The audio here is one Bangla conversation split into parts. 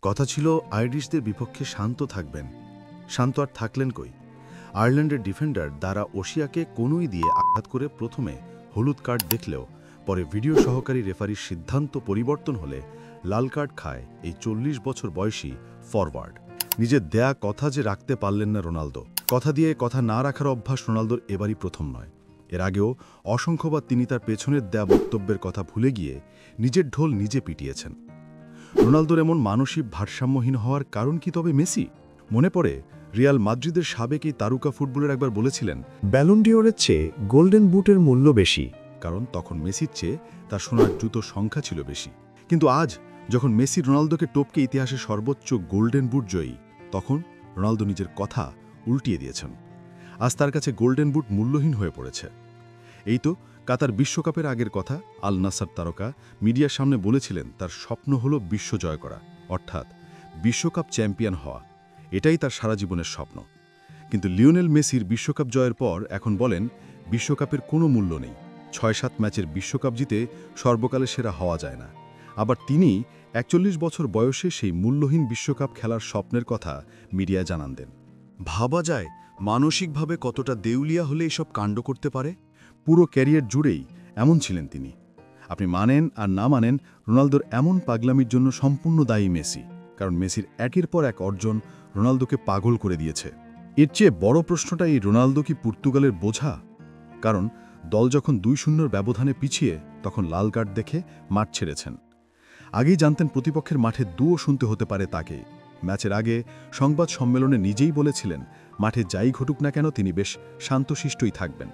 কথা ছিল আইরিশদের বিপক্ষে শান্ত থাকবেন। শান্ত আর থাকলেন কই? আয়ারল্যান্ডের ডিফেন্ডার দ্বারা ওশিয়াকে কনুই দিয়ে আঘাত করে প্রথমে হলুদ কার্ড দেখলেও পরে ভিডিও সহকারী রেফারির সিদ্ধান্ত পরিবর্তন হলে লাল কার্ড খায় এই ৪০ বছর বয়সী ফরওয়ার্ড। নিজের দেয়া কথা যে রাখতে পারলেন না রোনালদো। কথা দিয়ে কথা না রাখার অভ্যাস রোনালদোর এবারই প্রথম নয়। এর আগেও অসংখ্যবার তিনি তার পেছনের দেয়া বক্তব্যের কথা ভুলে গিয়ে নিজের ঢোল নিজে পিটিয়েছেন। রোনালদোর এমন মানসিক ভারসাম্যহীন হওয়ার কারণ কি তবে মেসি? মনে পড়ে রিয়াল মাদ্রিদের সাবেক এই তারকা ফুটবলার একবার বলেছিলেন, ব্যালন ডিওরের চেয়ে গোল্ডেন বুটের মূল্য বেশি। কারণ তখন মেসির চেয়ে তার সোনার জুতোর সংখ্যা ছিল বেশি। কিন্তু আজ যখন মেসি রোনালদোকে টপকে ইতিহাসে সর্বোচ্চ গোল্ডেন বুট জয়ী, তখন রোনালদো নিজের কথা উল্টিয়ে দিয়েছেন। আজ তার কাছে গোল্ডেন বুট মূল্যহীন হয়ে পড়েছে। এই তো কাতার বিশ্বকাপের আগের কথা। আল নাসার তারকা মিডিয়ার সামনে বলেছিলেন তার স্বপ্ন হলো বিশ্ব জয় করা, অর্থাৎ বিশ্বকাপ চ্যাম্পিয়ন হওয়া। এটাই তার সারা জীবনের স্বপ্ন। কিন্তু লিওনেল মেসির বিশ্বকাপ জয়ের পর এখন বলেন বিশ্বকাপের কোনো মূল্য নেই। ৬-৭ ম্যাচের বিশ্বকাপ জিতে সর্বকালে সেরা হওয়া যায় না। আবার তিনি ৪১ বছর বয়সে সেই মূল্যহীন বিশ্বকাপ খেলার স্বপ্নের কথা মিডিয়ায় জানান দেন। ভাবা যায় মানসিকভাবে কতটা দেউলিয়া হলে এসব কাণ্ড করতে পারে। পুরো ক্যারিয়ার জুড়েই এমন ছিলেন তিনি। আপনি মানেন আর না মানেন, রোনালদোর এমন পাগলামির জন্য সম্পূর্ণ দায়ী মেসি। কারণ মেসির একের পর এক অর্জন রোনালদোকে পাগল করে দিয়েছে। এর চেয়ে বড় প্রশ্নটা এই, রোনালদো কি পর্তুগালের বোঝা? কারণ দল যখন ২-০ ব্যবধানে পিছিয়ে, তখন লাল কার্ড দেখে মাঠ ছেড়েছেন। আগেই জানতেন প্রতিপক্ষের মাঠে দুও শুনতে হতে পারে তাকে। ম্যাচের আগে সংবাদ সম্মেলনে নিজেই বলেছিলেন মাঠে যাই ঘটুক না কেন তিনি বেশ শান্তশিষ্টই থাকবেন।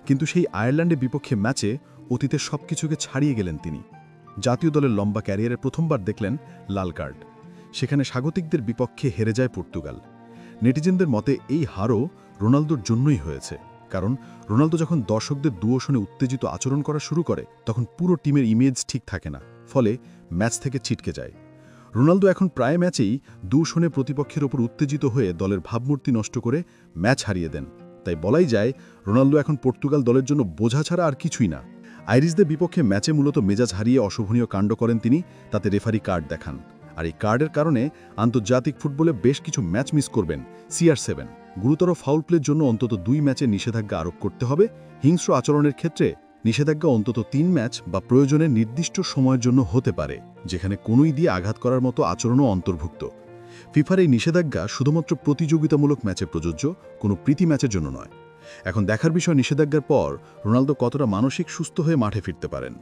কিন্তু সেই আয়ারল্যান্ডের বিপক্ষে ম্যাচে অতীতের সবকিছুকে ছাড়িয়ে গেলেন তিনি। জাতীয় দলের লম্বা ক্যারিয়ারে প্রথমবার দেখলেন লাল কার্ড। সেখানে স্বাগতিকদের বিপক্ষে হেরে যায় পর্তুগাল। নেটিজেনদের মতে এই হারও রোনালদোর জন্যই হয়েছে। কারণ রোনালদো যখন দর্শকদের দুয়োশনে উত্তেজিত আচরণ করা শুরু করে, তখন পুরো টিমের ইমেজ ঠিক থাকে না, ফলে ম্যাচ থেকে ছিটকে যায়। রোনালদো এখন প্রায় ম্যাচেই দুশনে প্রতিপক্ষের ওপর উত্তেজিত হয়ে দলের ভাবমূর্তি নষ্ট করে ম্যাচ হারিয়ে দেন। তাই বলাই যায় রোনালদো এখন পর্তুগাল দলের জন্য বোঝা ছাড়া আর কিছুই না। আইরিশদের বিপক্ষে ম্যাচে মূলত মেজাজ হারিয়ে অশোভনীয় কাণ্ড করেন তিনি, তাতে রেফারি কার্ড দেখান। আর এই কার্ডের কারণে আন্তর্জাতিক ফুটবলে বেশ কিছু ম্যাচ মিস করবেন। CR7 গুরুতর ফাউল প্লের জন্য অন্তত ২ ম্যাচে নিষেধাজ্ঞা আরোপ করতে হবে। হিংস্র আচরণের ক্ষেত্রে নিষেধাজ্ঞা অন্তত ৩ ম্যাচ বা প্রয়োজনে নির্দিষ্ট সময়ের জন্য হতে পারে, যেখানে কোনোই দিয়ে আঘাত করার মতো আচরণও অন্তর্ভুক্ত। ফিফার এই নিষেধাজ্ঞা শুধুমাত্র প্রতিযোগিতামূলক ম্যাচে প্রযোজ্য, কোনো প্রীতি ম্যাচের জন্য নয়। এখন দেখার বিষয় নিষেধাজ্ঞার পর রোনালদো কতটা মানসিক সুস্থ হয়ে মাঠে ফিরতে পারেন।